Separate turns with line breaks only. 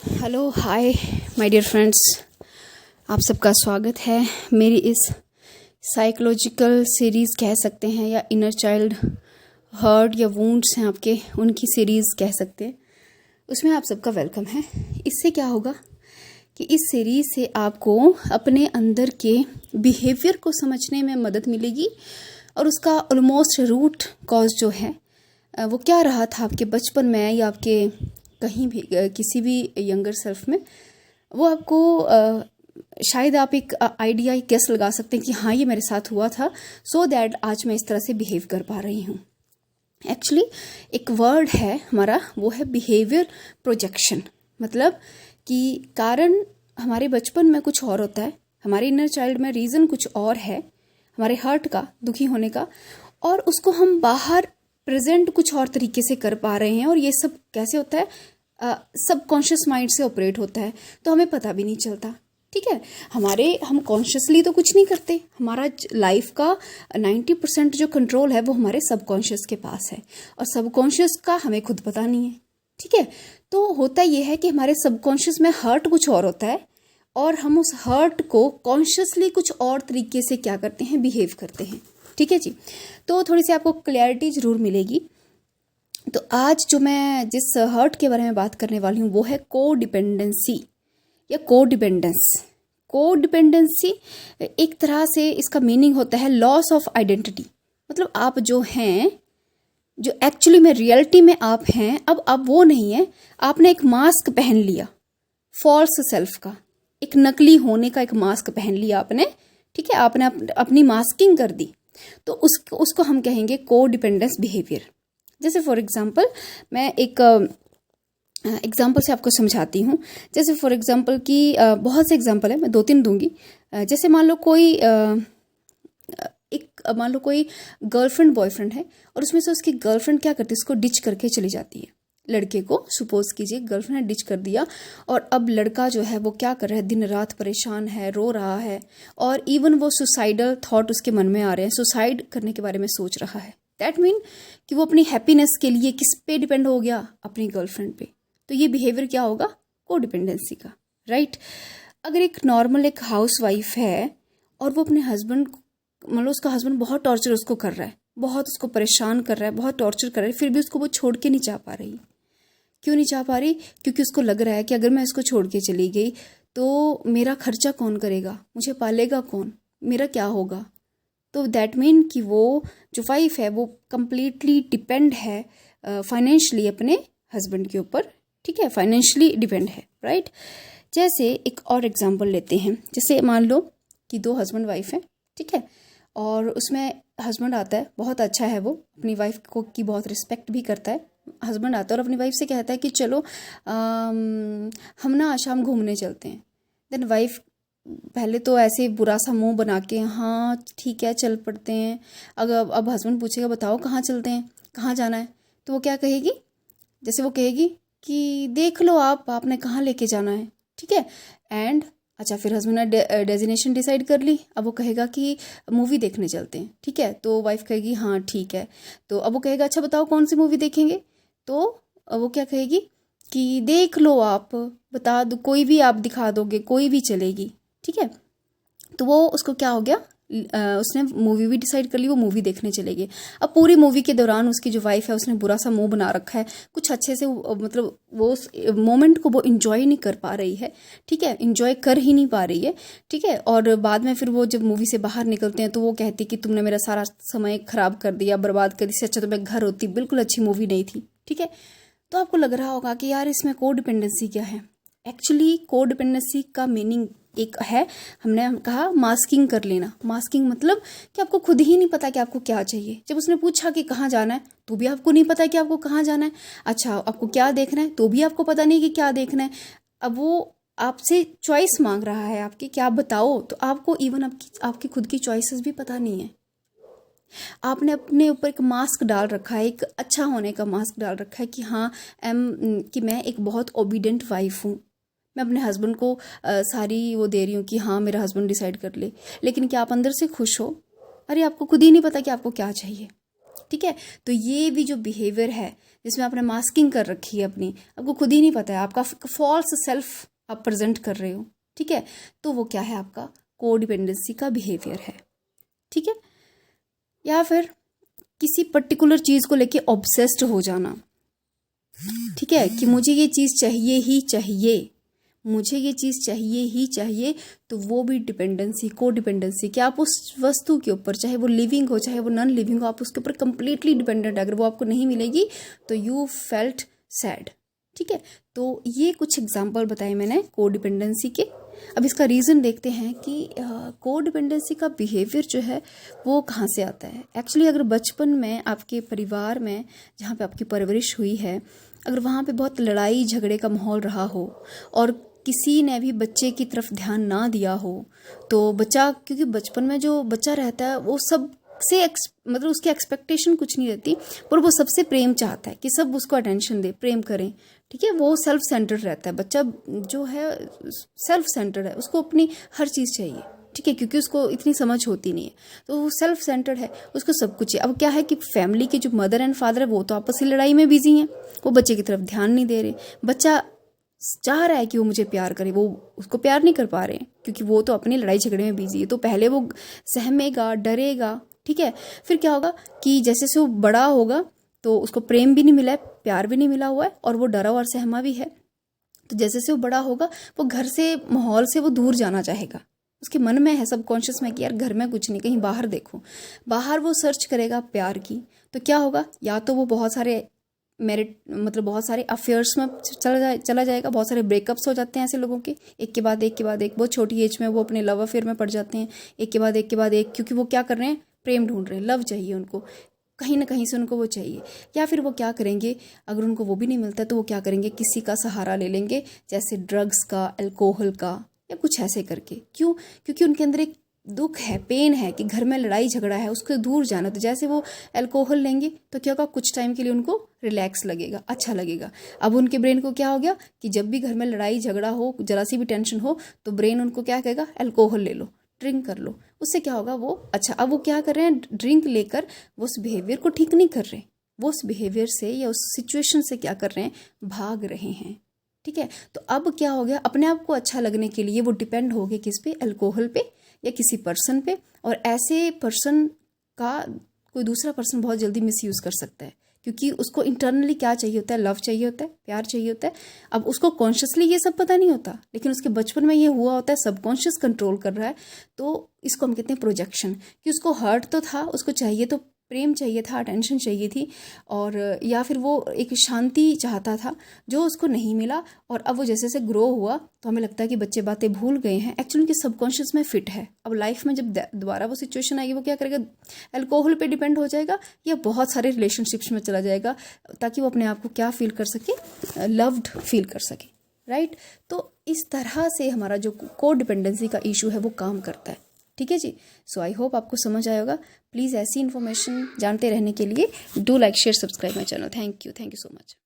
Hello hi my dear friends, आप सबका स्वागत है मेरी इस साइकोलॉजिकल सीरीज़ कह सकते हैं, या इनर चाइल्ड हर्ट या वुंड्स हैं आपके, उनकी सीरीज़ कह सकते हैं। उसमें आप सबका वेलकम है। इससे क्या होगा कि इस सीरीज़ से आपको अपने अंदर के बिहेवियर को समझने में मदद मिलेगी और उसका ऑलमोस्ट रूट कॉज जो है वो क्या रहा था आपके बचपन में या आपके कहीं भी किसी भी यंगर सेल्फ में, वो आपको शायद आप एक आइडिया गेस लगा सकते हैं कि हाँ ये मेरे साथ हुआ था, सो दैट आज मैं इस तरह से बिहेव कर पा रही हूँ। एक्चुअली एक वर्ड है हमारा, वो है बिहेवियर प्रोजेक्शन। मतलब कि कारण हमारे बचपन में कुछ और होता है, हमारे इनर चाइल्ड में रीज़न कुछ और है हमारे हर्ट का, दुखी होने का, और उसको हम बाहर प्रेजेंट कुछ और तरीके से कर पा रहे हैं। और ये सब कैसे होता है, सबकॉन्शियस माइंड से ऑपरेट होता है, तो हमें पता भी नहीं चलता। ठीक है, हम कॉन्शियसली तो कुछ नहीं करते, हमारा लाइफ का 90% जो कंट्रोल है वो हमारे सबकॉन्शियस के पास है, और सबकॉन्शियस का हमें खुद पता नहीं है। ठीक है, तो होता ये है कि हमारे सबकॉन्शियस में हर्ट कुछ और होता है, और हम उस हर्ट को कॉन्शियसली कुछ और तरीके से क्या करते हैं, बिहेव करते हैं। ठीक है जी, तो थोड़ी सी आपको क्लैरिटी जरूर मिलेगी। तो आज जो मैं जिस हर्ट के बारे में बात करने वाली हूँ वो है को डिपेंडेंसी या कोडिपेंडेंस। कोडिपेंडेंसी एक तरह से इसका मीनिंग होता है लॉस ऑफ आइडेंटिटी। मतलब आप जो हैं, जो एक्चुअली में रियलिटी में आप हैं, अब आप वो नहीं है। आपने एक मास्क पहन लिया फॉल्स सेल्फ का, एक नकली होने का एक मास्क पहन लिया आपने। ठीक है, आपने अपनी मास्किंग कर दी, तो उसको हम कहेंगे कोडिपेंडेंस बिहेवियर। जैसे फॉर एग्जांपल मैं एक एग्जांपल से आपको समझाती हूँ। जैसे फॉर एग्जांपल कि बहुत से एग्जांपल है, मैं 2-3 दूंगी। जैसे मान लो कोई गर्लफ्रेंड बॉयफ्रेंड है, और उसमें से उसकी गर्लफ्रेंड क्या करती है, उसको डिच करके चली जाती है। लड़के को सपोज कीजिए गर्लफ्रेंड ने डिच कर दिया, और अब लड़का जो है वो क्या कर रहा है, दिन रात परेशान है, रो रहा है, और इवन वो सुसाइडल थॉट उसके मन में आ रहे हैं, सुसाइड करने के बारे में सोच रहा है। दैट मीन कि वो अपनी हैप्पीनेस के लिए किस पे डिपेंड हो गया, अपनी गर्लफ्रेंड पे। तो ये बिहेवियर क्या होगा, कोडिपेंडेंसी का, राइट। अगर एक नॉर्मल एक हाउस वाइफ है और वो अपने हस्बैंड, मतलब उसका हस्बैंड बहुत टॉर्चर उसको कर रहा है, बहुत उसको परेशान कर रहा है, बहुत टॉर्चर कर रहा है, फिर भी उसको वो छोड़ के नहीं जा पा रही। क्यों नहीं जा पा रही? क्योंकि उसको लग रहा है कि अगर मैं इसको छोड़ के चली गई तो मेरा खर्चा कौन करेगा, मुझे पालेगा कौन, मेरा क्या होगा। तो दैट मीन कि वो जो वाइफ है वो कंप्लीटली डिपेंड है फाइनेंशियली अपने हस्बैंड के ऊपर। ठीक है, फाइनेंशियली डिपेंड है, राइट। जैसे एक और एग्जांपल लेते हैं। जैसे मान लो कि 2 हस्बैंड वाइफ हैं, ठीक है, और उसमें हस्बैंड आता है, बहुत अच्छा है, वो अपनी वाइफ को की बहुत रिस्पेक्ट भी करता है। हस्बैंड आता है और अपनी वाइफ से कहता है कि चलो हम ना आज शाम घूमने चलते हैं। देन वाइफ पहले तो ऐसे बुरा सा मुंह बना के हाँ ठीक है चल पड़ते हैं। अगर अब हस्बैंड पूछेगा बताओ कहाँ चलते हैं, कहाँ जाना है, तो वो क्या कहेगी, जैसे वो कहेगी कि देख लो आपने कहाँ लेके जाना है। ठीक है, एंड अच्छा फिर हस्बैंड ने डेजिनेशन डिसाइड कर ली, अब वो कहेगा कि मूवी देखने चलते हैं। ठीक है, तो वाइफ कहेगी हाँ ठीक है। तो अब वो कहेगा अच्छा बताओ कौन सी मूवी देखेंगे, तो वो क्या कहेगी कि देख लो आप, बता दो, कोई भी आप दिखा दोगे, कोई भी चलेगी। ठीक है, तो वो उसको क्या हो गया, उसने मूवी भी डिसाइड कर ली, वो मूवी देखने चले गए। अब पूरी मूवी के दौरान उसकी जो वाइफ है उसने बुरा सा मुंह बना रखा है, कुछ अच्छे से मतलब वो उस मोमेंट को वो इंजॉय नहीं कर पा रही है। ठीक है, इंजॉय कर ही नहीं पा रही है। ठीक है, और बाद में फिर वो जब मूवी से बाहर निकलते हैं तो वो कहती कि तुमने मेरा सारा समय खराब कर दिया, बर्बाद कर दिया, अच्छा तो मैं घर होती, बिल्कुल अच्छी मूवी नहीं थी। ठीक है, तो आपको लग रहा होगा कि यार इसमें कोडिपेंडेंसी क्या है। एक्चुअली कोडिपेंडेंसी का मीनिंग एक है, हमने कहा मास्किंग कर लेना। मास्किंग मतलब कि आपको खुद ही नहीं पता कि आपको क्या चाहिए। जब उसने पूछा कि कहाँ जाना है तो भी आपको नहीं पता कि आपको कहाँ जाना है। अच्छा आपको क्या देखना है तो भी आपको पता नहीं कि क्या देखना है। अब वो आपसे चॉइस मांग रहा है आपकी कि आप बताओ, तो आपको इवन आपकी खुद की चॉइसेस भी पता नहीं है। आपने अपने ऊपर एक मास्क डाल रखा है, एक अच्छा होने का मास्क डाल रखा है कि हाँ कि मैं एक बहुत ओबीडेंट वाइफ हूँ, मैं अपने हस्बैंड को सारी वो दे रही हूँ कि हाँ मेरा हस्बैंड डिसाइड कर ले। लेकिन क्या आप अंदर से खुश हो? अरे आपको खुद ही नहीं पता कि आपको क्या चाहिए। ठीक है, तो ये भी जो बिहेवियर है, जिसमें आपने मास्किंग कर रखी है अपनी, आपको खुद ही नहीं पता है, आपका फॉल्स सेल्फ आप प्रेजेंट कर रहे हो, ठीक है, तो वो क्या है, आपका को डिपेंडेंसी का बिहेवियर है, ठीक है। या फिर किसी पर्टिकुलर चीज़ को लेके ऑब्सेस्ड हो जाना, ठीक है, कि मुझे ये चीज़ चाहिए ही चाहिए, मुझे ये चीज़ चाहिए ही चाहिए, तो वो भी डिपेंडेंसी, को डिपेंडेंसी, कि आप उस वस्तु के ऊपर, चाहे वो लिविंग हो चाहे वो नॉन लिविंग हो, आप उसके ऊपर कंप्लीटली डिपेंडेंट है। अगर वो आपको नहीं मिलेगी तो यू फेल्ट सैड, ठीक है। तो ये कुछ एग्जाम्पल बताए मैंने को डिपेंडेंसी के। अब इसका रीज़न देखते हैं कि को डिपेंडेंसी का बिहेवियर जो है वो कहाँ से आता है। एक्चुअली अगर बचपन में आपके परिवार में जहाँ पे आपकी परवरिश हुई है, अगर वहाँ पे बहुत लड़ाई झगड़े का माहौल रहा हो और किसी ने भी बच्चे की तरफ ध्यान ना दिया हो, तो बच्चा, क्योंकि बचपन में जो बच्चा रहता है वो सब से मतलब उसकी एक्सपेक्टेशन कुछ नहीं रहती, पर वो सबसे प्रेम चाहता है कि सब उसको अटेंशन दे, प्रेम करें, ठीक है। वो सेल्फ सेंटर्ड रहता है, बच्चा जो है सेल्फ सेंटर्ड है, उसको अपनी हर चीज़ चाहिए, ठीक है, क्योंकि उसको इतनी समझ होती नहीं है, तो वो सेल्फ सेंटर्ड है, उसको सब कुछ है। अब क्या है कि फैमिली के जो मदर एंड फादर है वो तो आपस की लड़ाई में बिजी हैं, वो बच्चे की तरफ ध्यान नहीं दे रहे। बच्चा चाह रहा है कि वो मुझे प्यार करे, वो उसको प्यार नहीं कर पा रहे हैं क्योंकि वो तो अपनी लड़ाई झगड़े में बिजी है। तो पहले वो सहमेगा, डरेगा, ठीक है। फिर क्या होगा कि जैसे से वो बड़ा होगा तो उसको प्रेम भी नहीं मिला है, प्यार भी नहीं मिला हुआ है, और वो डरा और सहमा भी है। तो जैसे से वो बड़ा होगा वो घर से, माहौल से वो दूर जाना चाहेगा। उसके मन में है, सबकॉन्शियस में, कि यार घर में कुछ नहीं, कहीं बाहर देखो। बाहर वो सर्च करेगा प्यार की, तो क्या होगा, या तो वो बहुत सारे मतलब बहुत सारे अफेयर्स में चला जाएगा, बहुत सारे ब्रेकअप्स हो जाते हैं ऐसे लोगों के, एक के बाद एक के बाद एक, बहुत छोटी एज में वो अपने लव अफेयर में पड़ जाते हैं, एक के बाद एक के बाद एक, क्योंकि वो क्या कर रहे हैं, प्रेम ढूंढ रहे हैं, लव चाहिए उनको, कहीं ना कहीं से उनको वो चाहिए। या फिर वो क्या करेंगे, अगर उनको वो भी नहीं मिलता तो वो क्या करेंगे, किसी का सहारा ले लेंगे, जैसे ड्रग्स का, अल्कोहल का, या कुछ ऐसे करके। क्यों? क्योंकि उनके अंदर एक दुख है, पेन है कि घर में लड़ाई झगड़ा है, उसको दूर जाना। तो जैसे वो अल्कोहल लेंगे तो क्या होगा, कुछ टाइम के लिए उनको रिलैक्स लगेगा, अच्छा लगेगा। अब उनके ब्रेन को क्या हो गया कि जब भी घर में लड़ाई झगड़ा हो, जरा सी भी टेंशन हो, तो ब्रेन उनको क्या कहेगा, अल्कोहल ले लो, ड्रिंक कर लो। उससे क्या होगा, वो अच्छा, अब वो क्या कर रहे हैं, ड्रिंक लेकर वो उस बिहेवियर को ठीक नहीं कर रहे, वो उस बिहेवियर से या उस सिचुएशन से क्या कर रहे हैं, भाग रहे हैं, ठीक है। तो अब क्या हो गया, अपने आप को अच्छा लगने के लिए वो डिपेंड हो गए किस पे, अल्कोहल पे या किसी पर्सन पे। और ऐसे पर्सन का कोई दूसरा पर्सन बहुत जल्दी मिसयूज़ कर सकता है, क्योंकि उसको इंटरनली क्या चाहिए होता है, लव चाहिए होता है, प्यार चाहिए होता है। अब उसको कॉन्शियसली ये सब पता नहीं होता, लेकिन उसके बचपन में ये हुआ होता है, सबकॉन्शियस कंट्रोल कर रहा है। तो इसको हम कहते हैं प्रोजेक्शन, कि उसको हर्ट तो था, उसको चाहिए तो प्रेम चाहिए था, अटेंशन चाहिए थी, और या फिर वो एक शांति चाहता था जो उसको नहीं मिला। और अब वो जैसे जैसे ग्रो हुआ तो हमें लगता है कि बच्चे बातें भूल गए हैं, एक्चुअली उनके सबकॉन्शियस में फिट है। अब लाइफ में जब दोबारा वो सिचुएशन आएगी, वो क्या करेगा, अल्कोहल पे डिपेंड हो जाएगा या बहुत सारे रिलेशनशिप्स में चला जाएगा, ताकि वो अपने आप को क्या फील कर सके, लव्ड फील कर सके, राइट। तो इस तरह से हमारा जो को डिपेंडेंसी का इशू है वो काम करता है, ठीक है जी। सो आई होप आपको समझ आया होगा। प्लीज़ ऐसी इन्फॉर्मेशन जानते रहने के लिए do like, share, subscribe my channel. Thank you so much.